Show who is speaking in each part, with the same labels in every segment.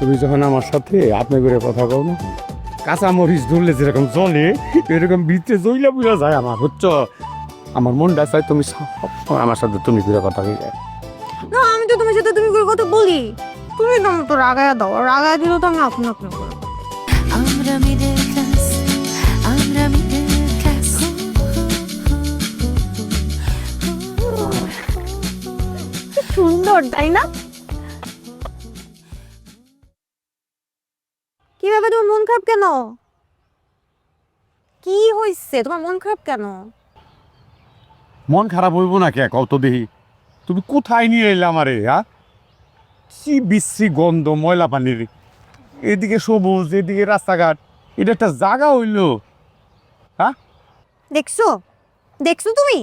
Speaker 1: তুমি যখন আমার সাথে আপনি করে কথা কও না, কাঁচা মরিচ ধরলে যেরকম জলে এরকম ভিতরে জইলা বুঝা যায় আমার, বুঝছো? আমার মনটা চাই তুমি আমার সাথে তুমি করে কথা কইলে।
Speaker 2: না, আমি তো তোমার সাথে তুমি করে কথা বলি, তুমি তো রাগায়া দাও, আর রাগায়া দিলেও তো আমি আপনা আপনা করে।
Speaker 3: আমরা মিডল ক্লাস, আমরা মিডল ক্লাস।
Speaker 2: সুন্দর তাই না? কি ব্যাপার, তোমার মন খারাপ কেন? কি হয়েছে, তোমার মন খারাপ কেন?
Speaker 1: মন খারাপ হইব না কে কত দেখি? তুমি কোথায় নিয়ে এলে আমারে? হ্যাঁ, কি বিশ্রী গন্ধ ময়লা পানির, এদিকে সবুজ এদিকে রাস্তাঘাট, এটা একটা জায়গা হইলো? হ্যাঁ,
Speaker 2: দেখছো দেখছো তুমি,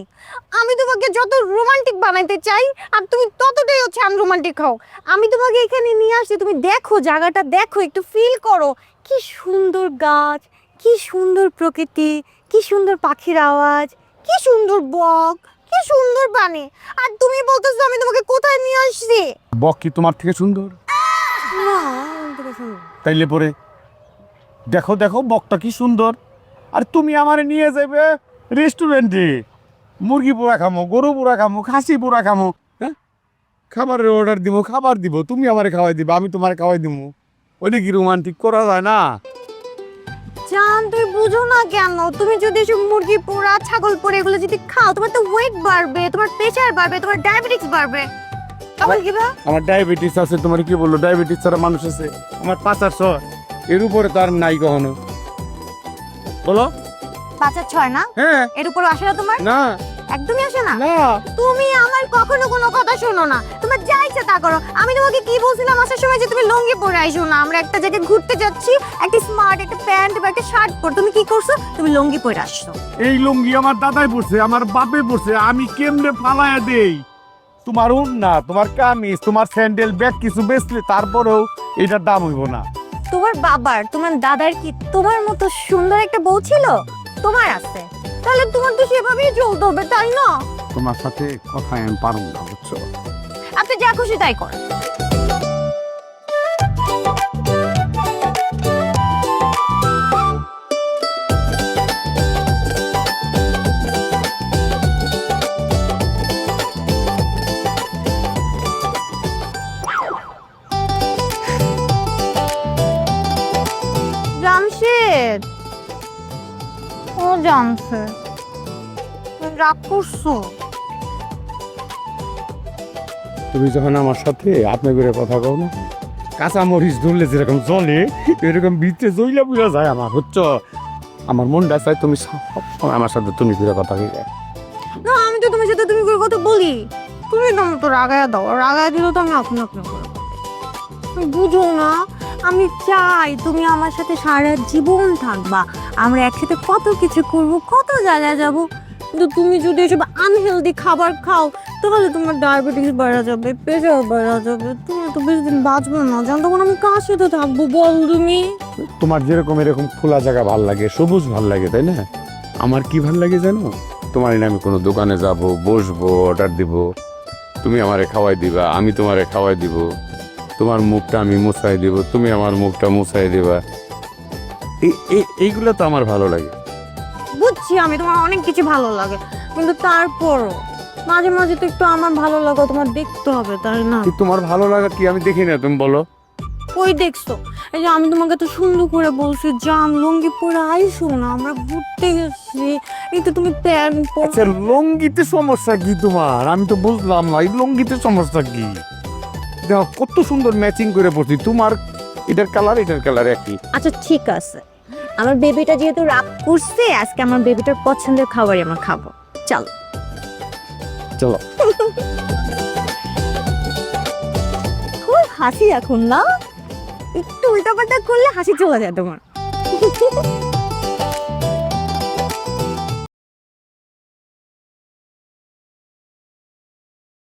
Speaker 2: আমি তোমাকে যত রোমান্টিক বানাইতে চাই আর তুমি ততটাই হচ্ছে আনরোমান্টিক হও। আমি তোমাকে এখানে নিয়ে আসছি, তুমি দেখো জায়গাটা, দেখো একটু ফিল করো, কি সুন্দর গাছ, কি সুন্দর প্রকৃতি, কি সুন্দর পাখির আওয়াজ, কি সুন্দর বক, কি সুন্দর পানি, আর তুমি বলতেছো আমি তোমাকে কোথায় নিয়ে আসছি?
Speaker 1: বক কি তোমার থেকে সুন্দর?
Speaker 2: না, আমার থেকে সুন্দর।
Speaker 1: তাইলে পরে দেখো দেখো বকটা কি সুন্দর। আর তুমি আমারে নিয়ে যাবে রেস্টুরেন্টে, মুরগি পোড়া খামো, গরু পোড়া খামো, খাসি পোড়া খামো, হ্যাঁ, খাবারের অর্ডার দিব, খাবার দিব, তুমি আমারে খাওয়াই দিবা, আমি তোমারে খাওয়াই দিব। ওইটা কি রোমান্টিক করা যায় না?
Speaker 2: জান, তুমি বুঝো না কেন? তুমি যদি এসব মুরগি পোড়া, ছাগল পোড়া এগুলো যদি খাও, তোমার তো ওয়েট বাড়বে, তোমার প্রেসার বাড়বে, তোমার ডায়াবেটিস বাড়বে। আবার কি বা?
Speaker 1: আমার ডায়াবেটিস আছে, তোমার কি বললো? ডায়াবেটিস ছাড়া মানুষ আছে? আমার 500 এর উপরে তো আর নাই কখনো, বলো।
Speaker 2: 5-6 না?
Speaker 1: হ্যাঁ।
Speaker 2: এর উপর আসে না তোমার?
Speaker 1: না
Speaker 2: একদমই আসে না?
Speaker 1: না,
Speaker 2: তুমি আমার কখনো কোনো কথা শোনো না, তোমার যা ইচ্ছা তা করো। আমি তোমাকে কি বলছিলাম আসার সময়, যে তুমি লুঙ্গি পরে আইসো না, আমরা একটা জায়গায় ঘুরতে যাচ্ছি, একটা স্মার্ট একটা প্যান্ট বা একটা শার্ট পর, তুমি কি করছো? তুমি লুঙ্গি পরে আসছো।
Speaker 1: এই লুঙ্গি আমার দাদাই পড়ছে, আমার বাপে পড়ছে, আমি কেমনে ফালায়া দেই? তোমার না, তোমার কামিজ, তোমার স্যান্ডেল ব্যাগ কিছু বেচলে তারপরেও এটার দাম হইব না।
Speaker 2: তোমার বাবার, তোমার দাদার কি তোমার মতো সুন্দর একটা বউ ছিল? তোমার আছে, তাহলে তোমার তো সেভাবেই চলতে হবে, তাই না?
Speaker 1: তোমার সাথে কথা আমি পারব না, বুঝছো?
Speaker 2: আপনি যা খুশি তাই কর। জামশেদ, ও জামশেদ, রাগ করছো?
Speaker 1: তুমি যখন আমার সাথে আপনি করে কথা কও না, কাঁচা মরিচ ধরলে যেরকম জলে এরকম ভিতরে জইলা বুঝা যায় আমার, বুঝছো? আমার মনটা চাই তুমি আমার সাথে তুমি করে কথা কইলে।
Speaker 2: না, আমি তো তোমার সাথে তুমি করে কথা বলি, তুমি তো রাগায়া দাও, আর রাগায়া দিলেও তো আমি আপনা আপনা করে। তুমি বুঝো না, আমি চাই তুমি আমার সাথে সারা জীবন থাকবা, আমরা একসাথে কত কিছু করব, কত জায়গায় যাব। কিন্তু তুমি যদি এসব আনহেলদি খাবার খাও, তাহলে তোমার ডায়াবেটিস বেড়ে যাবে, প্রেশার বেড়ে যাবে, তুমি তো বেশি দিন বাঁচবে না। জান, তখন আমি কার সাথে থাকবো বল তুমি?
Speaker 1: তোমার যেরকম এরকম খোলা জায়গা ভাল লাগে, সবুজ ভাল লাগে, তাই না? আমার কি ভাল লাগে জানো? তোমার এনে আমি কোনো দোকানে যাব, বসবো, অর্ডার দিব, তুমি আমারে খাওয়াই দিবা, আমি তোমারে খাওয়াই দিব, তোমার মুখটা আমি মুছাই দিব, তুমি আমার মুখটা মুছাই দিবা। এইগুলো তো আমার ভালো লাগে।
Speaker 2: বুঝছি আমি, তোমার অনেক কিছু ভালো লাগে, কিন্তু তারপরও মাঝে মাঝে তো একটু আমার ভালো লাগা তোমার দেখতে হবে, তাই না?
Speaker 1: কি তোমার ভালো লাগা কি আমি দেখি না? তুমি বলো।
Speaker 2: ওই দেখছো, এই যে আমি তোমাকে তো সুন্দর করে বলছি, জাম লুঙ্গি পরে আইসো না, আমরা ঘুরতে গেছি, এই তো তুমি প্যান্ট
Speaker 1: আচ্ছা, লুঙ্গিতে সমস্যা কি তোমার? আমি তো বুঝলাম না, এই লুঙ্গিতে সমস্যা কি? দেখো কত সুন্দর ম্যাচিং করে পড়ছি, তোমার এটার কালার এটার কালার একই।
Speaker 2: আচ্ছা ঠিক আছে, আমার বেবিটা যেহেতু রাগ করছে, আজকে আমার বেবিটার পছন্দের খাবারই আমরা খাবো, চলো।
Speaker 1: চলো।
Speaker 2: খুব হাসি এখন না, একটু উল্টাপাল্টা করলে হাসি চলে যায় তোমার।